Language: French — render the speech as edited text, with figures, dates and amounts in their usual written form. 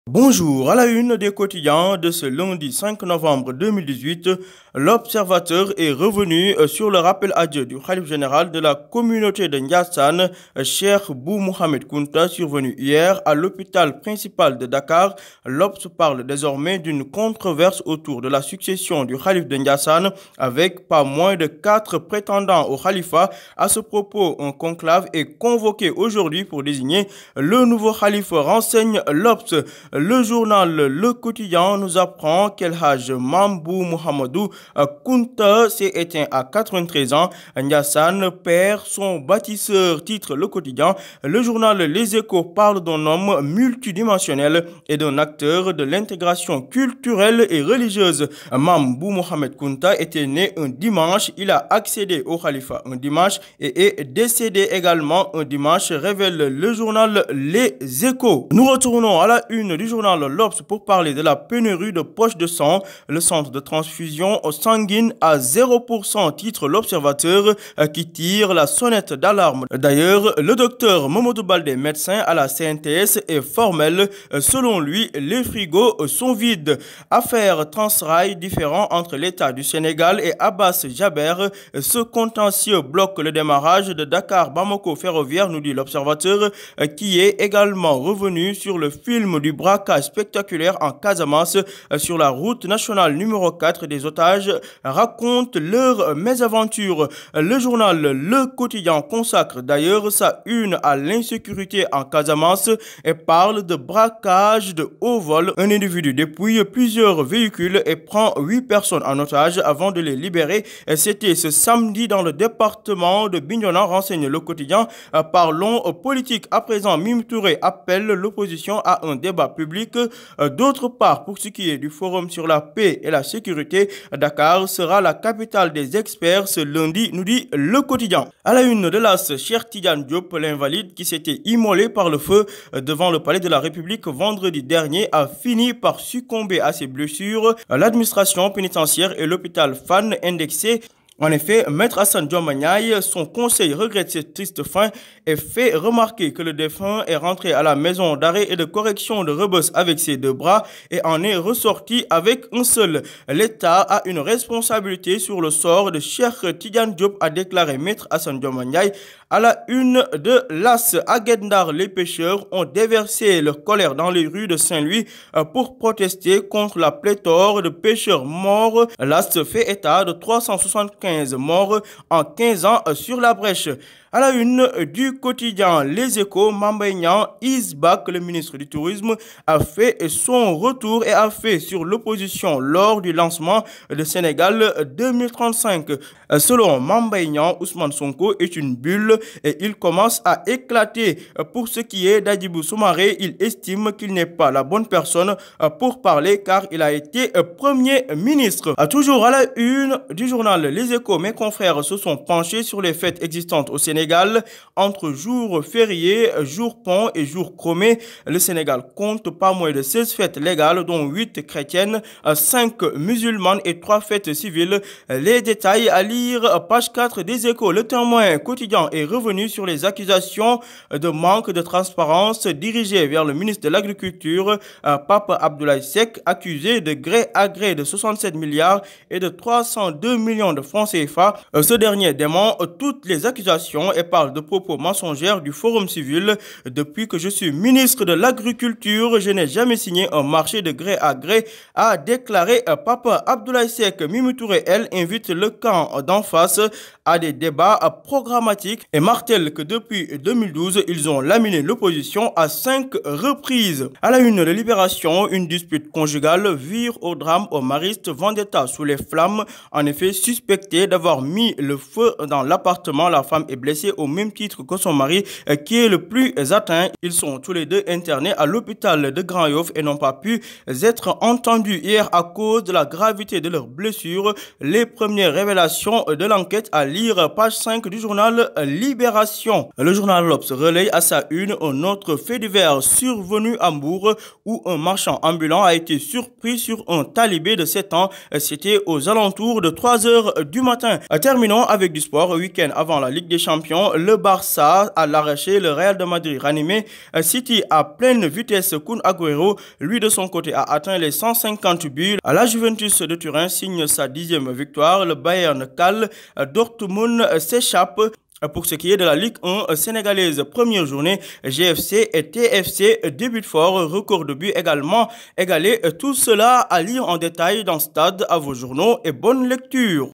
Bonjour, à la une des quotidiens de ce lundi 5 novembre 2018, l'Observateur est revenu sur le rappel à Dieu du Khalife général de la communauté de Ndiassane, Cheikh Bou Mohamed Kounta, survenu hier à l'hôpital principal de Dakar. L'Obs parle désormais d'une controverse autour de la succession du Khalife de Ndiassane, avec pas moins de 4 prétendants au Khalifa. À ce propos, un conclave est convoqué aujourd'hui pour désigner le nouveau Khalife, renseigne l'Obs. Le journal Le Quotidien nous apprend qu'El Haj Mambou Mohamedou Kounta s'est éteint à 93 ans. Ndiassane perd son bâtisseur, titre Le Quotidien. Le journal Les Échos parle d'un homme multidimensionnel et d'un acteur de l'intégration culturelle et religieuse. Mambou Mohamed Kounta était né un dimanche. Il a accédé au Khalifa un dimanche et est décédé également un dimanche, révèle le journal Les Échos. Nous retournons à la une du journal L'Obs pour parler de la pénurie de poches de sang. Le centre de transfusion sanguine à 0%, titre l'Observateur, qui tire la sonnette d'alarme. D'ailleurs, le docteur Momodou Baldé, médecin à la CNTS, est formel. Selon lui, les frigos sont vides. Affaire Transrail différent entre l'État du Sénégal et Abbas Jaber. Ce contentieux bloque le démarrage de Dakar-Bamako ferroviaire, nous dit l'Observateur, qui est également revenu sur le film du braquage spectaculaire en Casamance sur la route nationale numéro 4. Des otages racontent leur mésaventure. Le journal Le Quotidien consacre d'ailleurs sa une à l'insécurité en Casamance et parle de braquage de haut vol. Un individu dépouille plusieurs véhicules et prend 8 personnes en otage avant de les libérer. C'était ce samedi dans le département de Bignona, renseigne Le Quotidien. Parlons politique à présent. Mimi Touré appelle l'opposition à un débat public. D'autre part, pour ce qui est du forum sur la paix et la sécurité, Dakar sera la capitale des experts ce lundi, nous dit Le Quotidien. À la une de l'As, Cheikh Tidiane Diop, l'invalide qui s'était immolé par le feu devant le palais de la République vendredi dernier, a fini par succomber à ses blessures. L'administration pénitentiaire et l'hôpital Fann indexé. En effet, Maître Hassan Diomagnaï, son conseil regrette cette triste fin et fait remarquer que le défunt est rentré à la maison d'arrêt et de correction de Rebeuss avec ses 2 bras et en est ressorti avec un seul. L'État a une responsabilité sur le sort de Cheikh Tidiane Diop, a déclaré Maître Hassan Diomagnaï. À la une de l'As, à Guet-Ndar, les pêcheurs ont déversé leur colère dans les rues de Saint-Louis pour protester contre la pléthore de pêcheurs morts. L'As fait état de 375 morts en 15 ans sur la brèche. À la une du quotidien Les Échos, Mame Mbaye Niang is back. Le ministre du Tourisme a fait son retour et a fait sur l'opposition lors du lancement de Sénégal 2035. Selon Mame Mbaye Niang, Ousmane Sonko est une bulle et il commence à éclater. Pour ce qui est d'Adjibou Soumaré, il estime qu'il n'est pas la bonne personne pour parler car il a été Premier ministre. Toujours à la une du journal Les Échos, mes confrères se sont penchés sur les fêtes existantes au Sénégal. Entre jours fériés, jours ponts et jours chromés, le Sénégal compte pas moins de 16 fêtes légales, dont 8 chrétiennes, 5 musulmanes et 3 fêtes civiles. Les détails à lire, page 4 des Échos. Le Témoin quotidien est revenu sur les accusations de manque de transparence dirigées vers le ministre de l'Agriculture, Pape Abdoulaye Seck, accusé de gré à gré de 67 milliards et de 302 millions de francs CFA. Ce dernier dément toutes les accusations et parle de propos mensongers du Forum civil. Depuis que je suis ministre de l'Agriculture, je n'ai jamais signé un marché de gré à gré, a déclaré Papa Abdoulaye Seck. Mimi Touré, elle, invite le camp d'en face à des débats programmatiques et martèle que depuis 2012, ils ont laminé l'opposition à 5 reprises. À la une de Libération, une dispute conjugale vire au drame au Mariste. Vendetta sous les flammes. En effet, suspecté d'avoir mis le feu dans l'appartement, la femme est blessée au même titre que son mari qui est le plus atteint. Ils sont tous les deux internés à l'hôpital de Grand Yoff et n'ont pas pu être entendus hier à cause de la gravité de leurs blessures. Les premières révélations de l'enquête à lire, page 5 du journal Libération. Le journal L'Obs relaye à sa une un autre fait divers survenu à Mbour où un marchand ambulant a été surpris sur un talibé de 7 ans. C'était aux alentours de 3 h du matin. Terminons avec du sport. Week-end avant la Ligue des Champions. champion, le Barça à l'arraché, le Real de Madrid ranimé. City à pleine vitesse, Kun Agüero, lui de son côté a atteint les 150 buts. La Juventus de Turin signe sa 10e victoire. Le Bayern cale, Dortmund s'échappe. Pour ce qui est de la Ligue 1 sénégalaise, première journée, GFC et TFC débutent fort, record de but également égalé. Tout cela à lire en détail dans Stade, à vos journaux et bonne lecture.